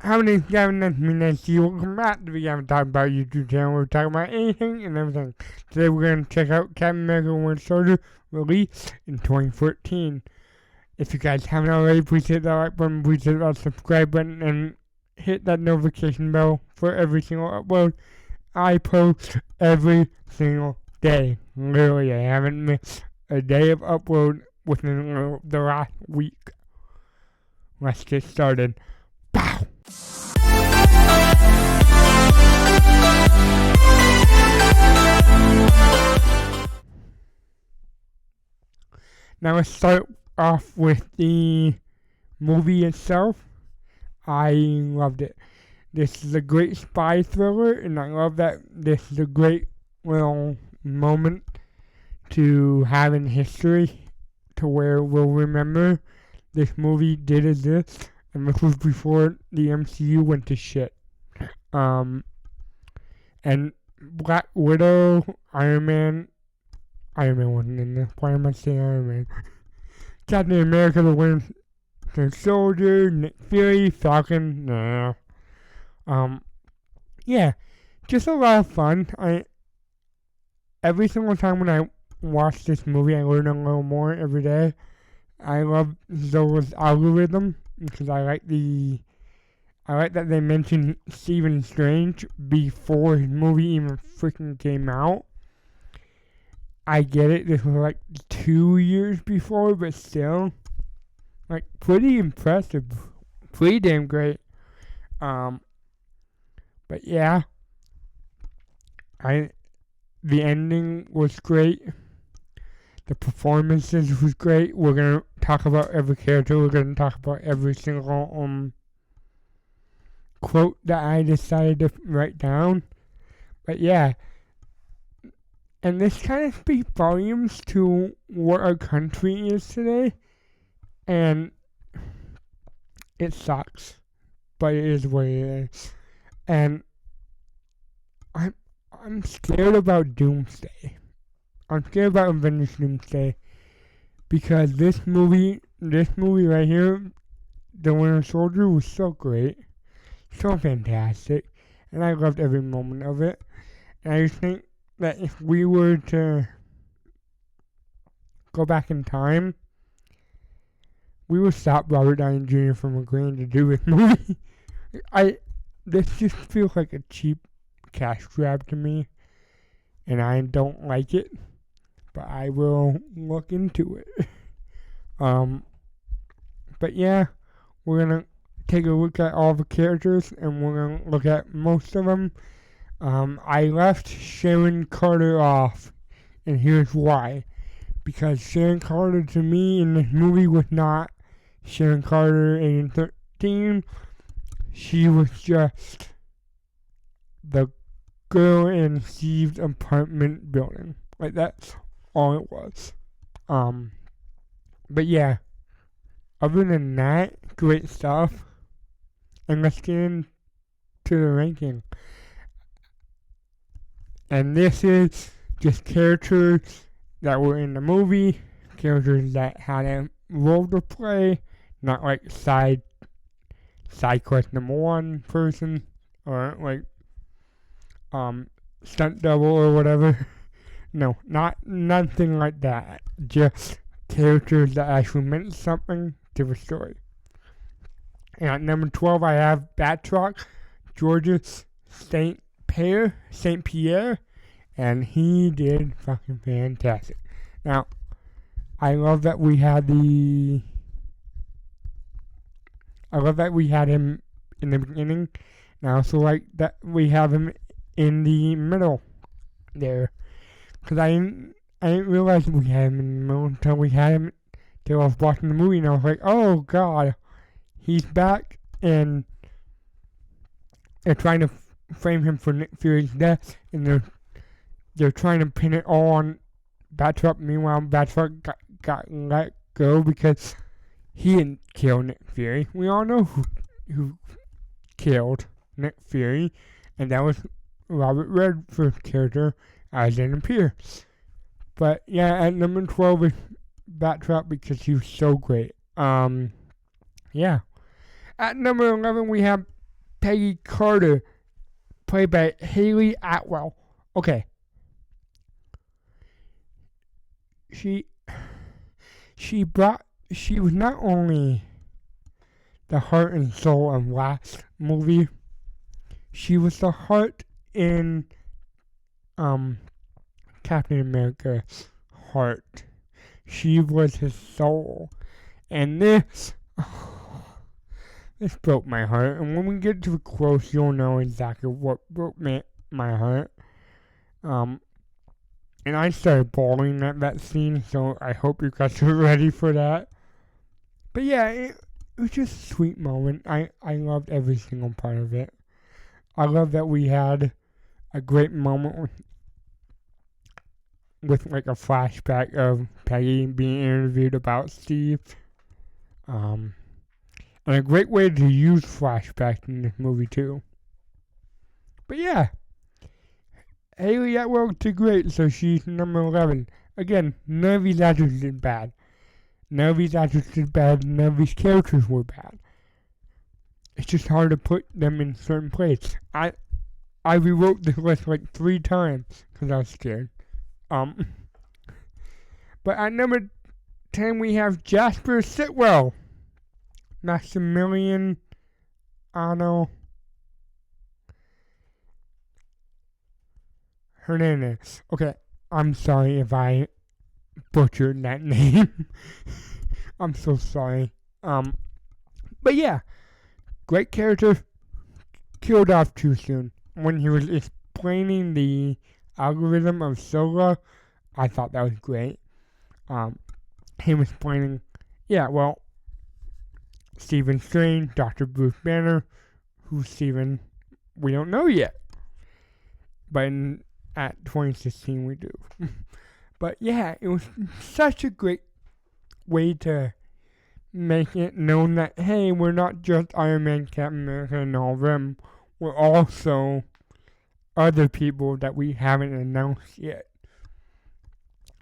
How many Gavin minutes you welcome back to the Gavin Talk About YouTube channel. We're talking about anything and everything. Today we're going to check out Captain America Winter Soldier released in 2014. If you guys haven't already, please hit that like button, please hit that subscribe button, and hit that notification bell for every single upload. I post every single day. Literally, I haven't missed a day of upload within the last week. Let's get started. Pow! Now let's start off with the movie itself. I loved it. This is a great spy thriller, and I love that this is a great little moment to have in history to where we'll remember this movie did exist, and this was before the MCU went to shit. And Black Widow, Iron Man wasn't in this. Why am I saying Iron Man? Captain America, the Winter Soldier, Nick Fury, Falcon, nah. Yeah, just a lot of fun. Every single time when I watch this movie, I learn a little more every day. I love Zola's algorithm because I like that they mentioned Stephen Strange before his movie even freaking came out. I get it, this was like 2 years before, but still, like, pretty impressive. Pretty damn great. But yeah, the ending was great. The performances was great. We're gonna talk about every character. We're gonna talk about every single quote that I decided to write down. But yeah, and this kind of speaks volumes to what our country is today, and it sucks, but it is what it is. And I'm scared about Doomsday. I'm scared about Avengers Doomsday because this movie right here, The Winter Soldier, was so great, so fantastic, and I loved every moment of it. And I just think that if we were to go back in time, we would stop Robert Downey Jr. from agreeing to do this movie. This just feels like a cheap cash grab to me, and I don't like it. But I will look into it. But yeah, we're gonna take a look at all the characters, and we're gonna look at most of them. I left Sharon Carter off, and here's why. Because Sharon Carter to me in this movie was not Sharon Carter in 13. She was just the girl in Steve's apartment building. Like, that's all it was. But yeah, other than that, great stuff. And let's get into the ranking. And this is just characters that were in the movie, characters that had a role to play, not like side quest number one person, or like stunt double or whatever. No, nothing like that. Just characters that actually meant something to the story. And at number 12, I have Batroc, Georges St. Pierre, and he did fucking fantastic. Now, I love that we had him in the beginning, and I also like that we have him in the middle there. Because I didn't realize we had him in the middle until I was watching the movie, and I was like, oh god, he's back, and they're trying to frame him for Nick Fury's death, and they're trying to pin it all on Batroc. Meanwhile, Batroc got let go because he didn't kill Nick Fury. We all know who killed Nick Fury, and that was Robert Redford's character, Alexander Pierce. But yeah, at number 12 is Batroc because he was so great. Yeah. At number 11, we have Peggy Carter, played by Haley Atwell. Okay. She was not only the heart and soul of last movie, she was the heart in Captain America's heart. She was his soul. And this broke my heart. And when we get too close, you'll know exactly what broke my heart. And I started bawling at that scene, so I hope you guys are ready for that. But yeah, it was just a sweet moment. I loved every single part of it. I love that we had a great moment with like a flashback of Peggy being interviewed about Steve. And a great way to use flashbacks in this movie too. But yeah, Haley Atwell did great, so she's number 11. Again, none of these actors did bad. None of these actors did bad. None of these characters were bad. It's just hard to put them in certain places. I rewrote this list like 3 times because I was scared. But at number 10 we have Jasper Sitwell, Maximilian Ano Hernandez. Okay, I'm sorry if I butchered that name. I'm so sorry. But yeah, great character. Killed off too soon. When he was explaining the algorithm of Sola, I thought that was great. Him explaining, Stephen Strange, Dr. Bruce Banner, who's Stephen, we don't know yet. But at 2016 we do. But yeah, it was such a great way to make it known that, hey, we're not just Iron Man, Captain America, and all of them. We're also other people that we haven't announced yet.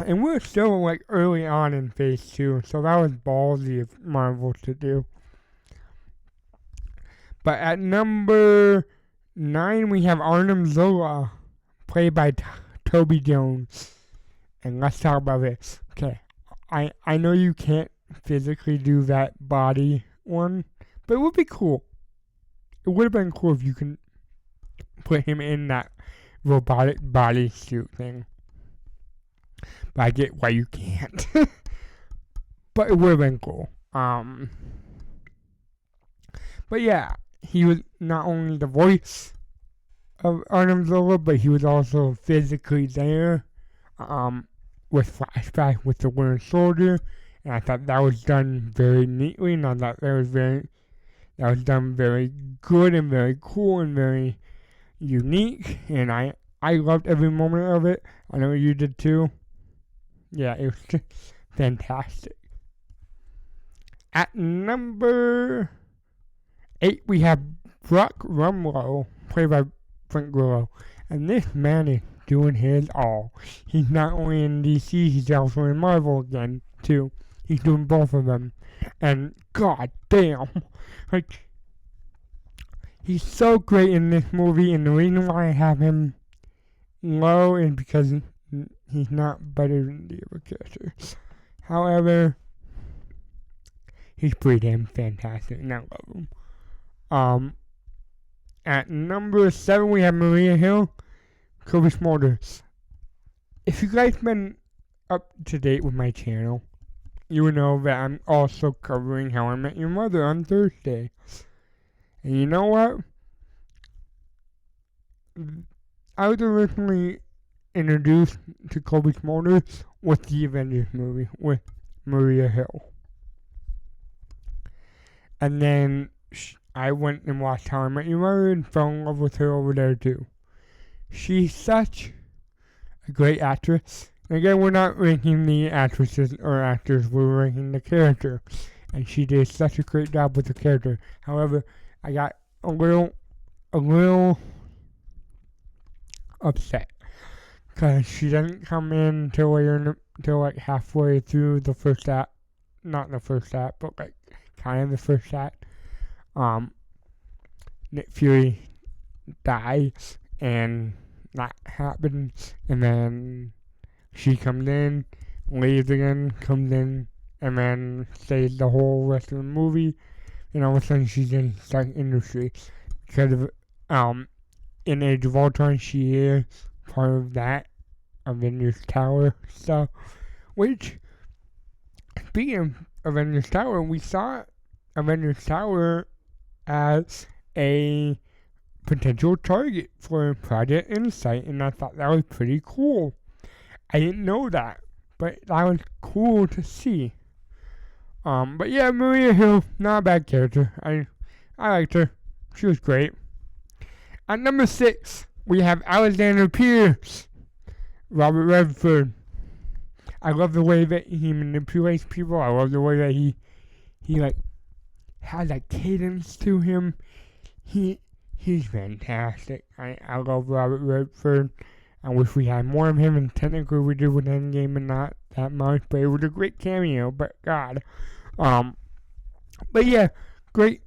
And we're still like early on in phase 2, so that was ballsy of Marvel to do. But at number 9 we have Arnim Zola, played by Toby Jones. And let's talk about it. Okay, I know you can't physically do that body one, but it would be cool. It would have been cool if you can put him in that robotic body suit thing. But I get why you can't. But it would have been cool. But yeah, he was not only the voice of Arnim Zola, but he was also physically there. With flashback with the Winter Soldier, and I thought that was done very neatly, and I thought that was done very good and very cool and very unique, and I loved every moment of it. I know you did too. Yeah, it was just fantastic. At number 8 we have Brock Rumlow, played by Frank Grillo, and this man is doing his all. He's not only in DC, he's also in Marvel again, too. He's doing both of them. And god damn, like, he's so great in this movie, and the reason why I have him low is because he's not better than the other characters. However, he's pretty damn fantastic, and I love him. At number 7 we have Maria Hill, Kobe Smulders. If you guys been up to date with my channel, you will know that I'm also covering How I Met Your Mother on Thursday. And you know what? I was originally introduced to Kobe Smulders with the Avengers movie with Maria Hill. And then I went and watched How I Met Your Mother and fell in love with her over there too. She's such a great actress. And again, we're not ranking the actresses or actors, we're ranking the character. And she did such a great job with the character. However, I got a little upset. Because she doesn't come in till like halfway through the first act. Not the first act, but like kind of the first act. Nick Fury dies and that happens, and then she comes in, leaves again, comes in, and then stays the whole rest of the movie, and all of a sudden she's in Stark Industry because of in Age of Ultron she is part of that Avengers Tower stuff. Which, speaking of Avengers Tower, we saw Avengers Tower as a potential target for Project Insight, and I thought that was pretty cool. I didn't know that, but that was cool to see. But yeah, Maria Hill, not a bad character. I liked her. She was great. At number 6, we have Alexander Pierce, Robert Redford. I love the way that he manipulates people. I love the way that he like has a cadence to him. He's fantastic. I love Robert Redford. I wish we had more of him, and technically we did with Endgame and not that much, but it was a great cameo, but God. But yeah, great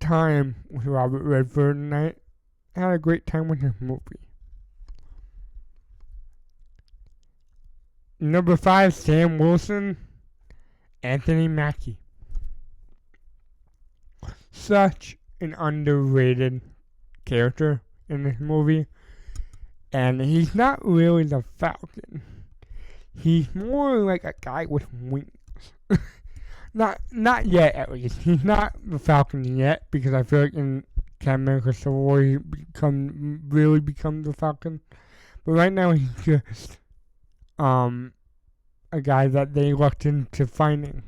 time with Robert Redford, and I had a great time with this movie. Number 5, Sam Wilson, Anthony Mackie. Such an underrated character in this movie, and he's not really the Falcon. He's more like a guy with wings. Not yet, at least. He's not the Falcon yet, because I feel like in Captain America Civil War he really becomes the Falcon. But right now he's just a guy that they looked into finding.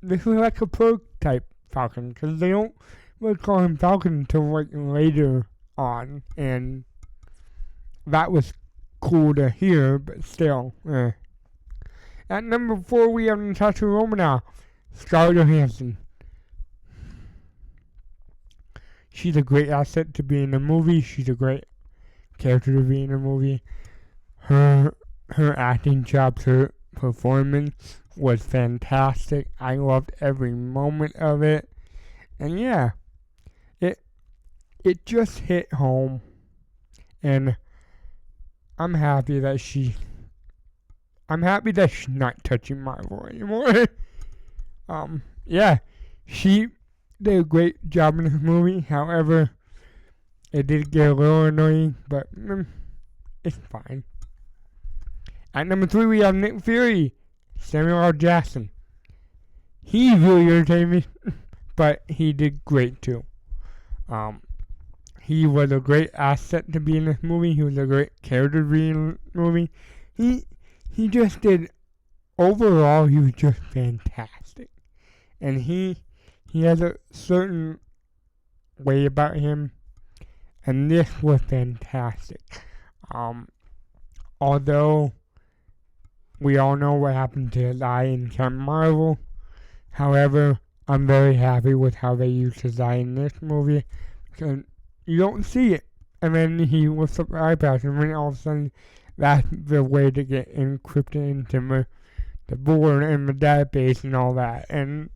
This is like a prototype Falcon, because they don't really call him Falcon until like later on, and that was cool to hear, but still. At number 4, we have Natasha Romanoff, Scarlett Johansson. She's a great asset to be in a movie. She's a great character to be in a movie. Her acting chops, her performance was fantastic. I loved every moment of it. And yeah, it just hit home. And I'm happy that she's not touching Marvel anymore. Yeah, she did a great job in this movie. However, it did get a little annoying, but it's fine. At number 3, we have Nick Fury, Samuel L. Jackson. He really irritated me, but he did great too. He was a great asset to be in this movie. He was a great character to be in this movie. He just did, overall, he was just fantastic. And he has a certain way about him, and this was fantastic. Although we all know what happened to his eye in Captain Marvel, however, I'm very happy with how they used his eye in this movie, because you don't see it. And then he lifts up the eye patch, and then all of a sudden, that's the way to get encrypted into the board and the database and all that. And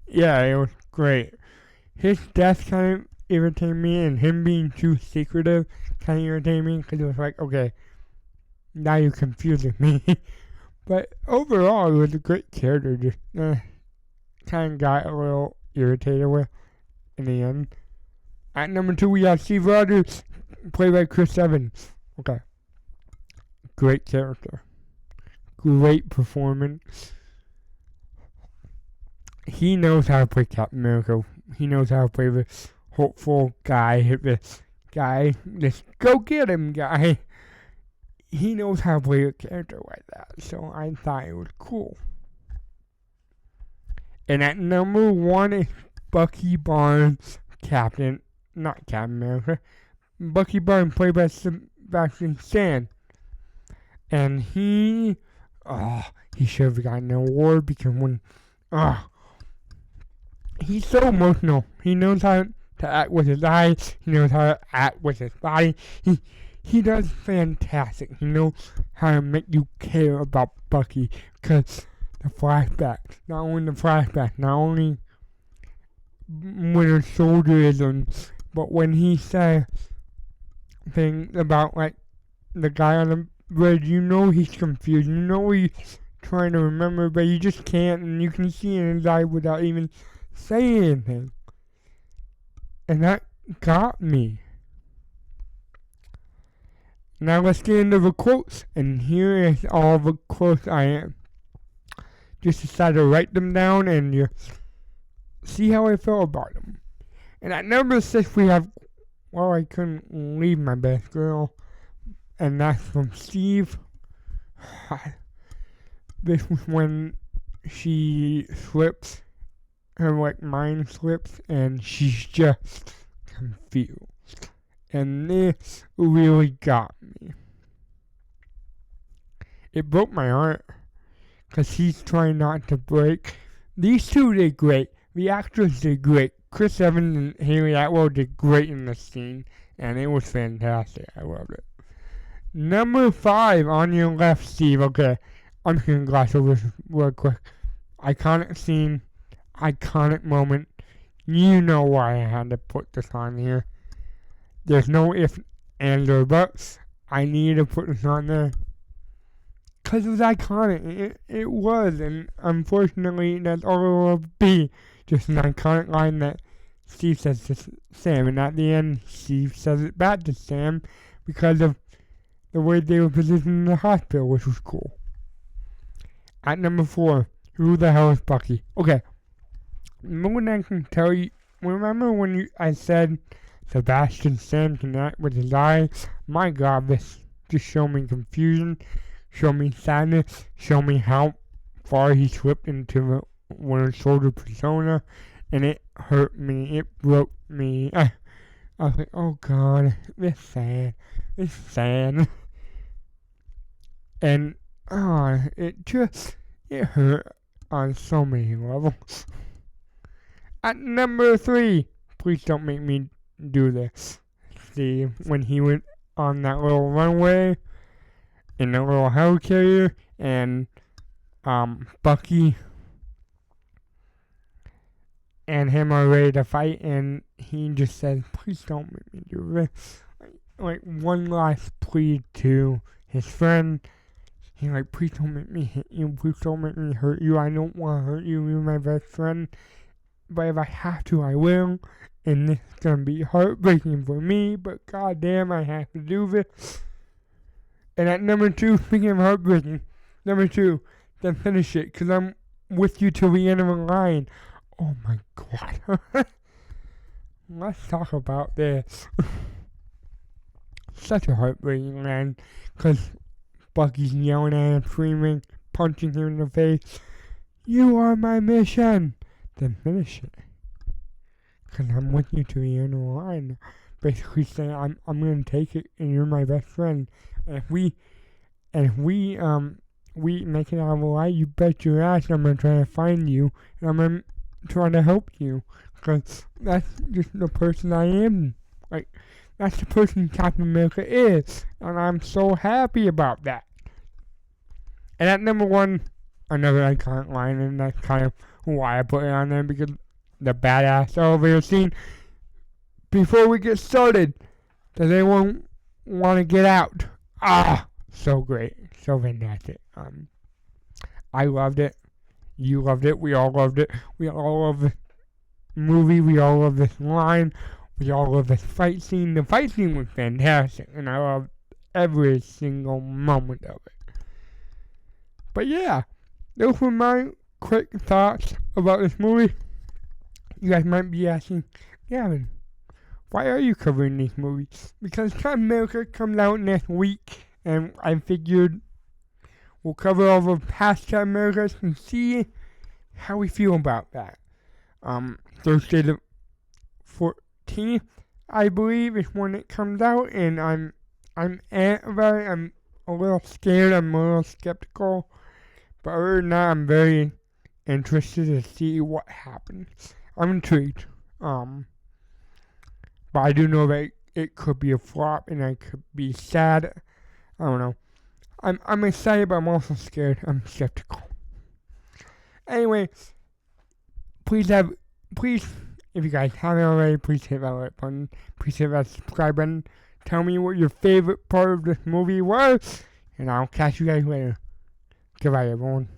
yeah, it was great. His death kind of irritated me, and him being too secretive kind of irritated me, because it was like, okay, now you're confusing me. But overall, it was a great character. Just kind of got a little irritated with in the end. At number 2, we have Steve Rogers, played by Chris Evans. Okay. Great character. Great performance. He knows how to play Captain America. He knows how to play this hopeful guy, this go get him guy. He knows how to play a character like that, so I thought it was cool. And at number 1 is Bucky Barnes, not Captain America. Bucky Barnes, played by Sebastian Stan. And he should have gotten an award, because he's so emotional. He knows how to act with his eyes. He knows how to act with his body. He does fantastic. He knows how to make you care about Bucky, because the flashbacks, not only Winter Soldier is But when he said things about like the guy on the bridge, you know he's confused. You know he's trying to remember, but he just can't, and you can see in his eye without even saying anything. And that got me. Now let's get into the quotes, and here is all the quotes I just decided to write them down and you see how I feel about them. And at number 6 we have, well, I couldn't leave my best girl, and that's from Steve. This was when she slips, her like mind slips, and she's just confused. And this really got me. It broke my heart, because he's trying not to break. These two did great. The actors did great. Chris Evans and Haley Atwell did great in the scene, and it was fantastic. I loved it. Number 5 on your left, Steve. Okay, I'm just going to gloss over this real quick. Iconic scene, iconic moment. You know why I had to put this on here. There's no if, ands, or buts. I needed to put this on there. Because it was iconic. It was. And unfortunately, that's all it will be. Just an iconic line that Steve says to Sam. And at the end, Steve says it back to Sam because of the way they were positioned in the hospital, which was cool. At number 4, who the hell is Bucky? Okay. More than I can tell you. Remember when I said Sebastian Stan connect with his eyes? My God, this just showed me confusion, showed me sadness, showed me how far he slipped into the Winter Soldier persona, and it hurt me, it broke me. I was like, oh God, this sad, and it hurt on so many levels. At number 3, please don't make me do this. See, when he went on that little runway in a little helicarrier, and Bucky and him are ready to fight, and he just says, please don't make me do this. Like one last plea to his friend. He's like, please don't make me hit you, please don't make me hurt you, I don't want to hurt you, you're my best friend. But if I have to, I will. And this is going to be heartbreaking for me, but goddamn, I have to do this. And at number 2, speaking of heartbreaking, number 2, then finish it, because I'm with you till the end of the line. Oh my God. Let's talk about this. Such a heartbreaking line, because Bucky's yelling at him, screaming, punching him in the face. You are my mission. Then finish it. Because I'm with you to the end of the line. Basically saying, I'm going to take it, and you're my best friend. And if we make it out of a lie, you bet your ass I'm going to try to find you, and I'm going to try to help you. Because that's just the person I am. Like, that's the person Captain America is. And I'm so happy about that. And at number 1, another iconic line, and that's kind of why I put it on there, because the badass elevator scene. Before we get started, does anyone want to get out? So great, so fantastic. I loved it. You loved it. We all loved it. We all love this movie. We all love this line. We all love this fight scene. The fight scene was fantastic, and I loved every single moment of it. But yeah, those were my quick thoughts about this movie. You guys might be asking, Gavin, why are you covering these movies? Because Captain America comes out next week, and I figured we'll cover all the past Captain Americas and see how we feel about that. Thursday the 14th, I believe, is when it comes out, and I'm about it. I'm a little scared. I'm a little skeptical, but other than that, I'm very interested to see what happens. I'm intrigued. But I do know that it could be a flop, and I could be sad. I don't know. I'm excited, but I'm also scared. I'm skeptical. Anyway, please If you guys haven't already, please hit that like button. Please hit that subscribe button. Tell me what your favorite part of this movie was. And I'll catch you guys later. Goodbye, everyone.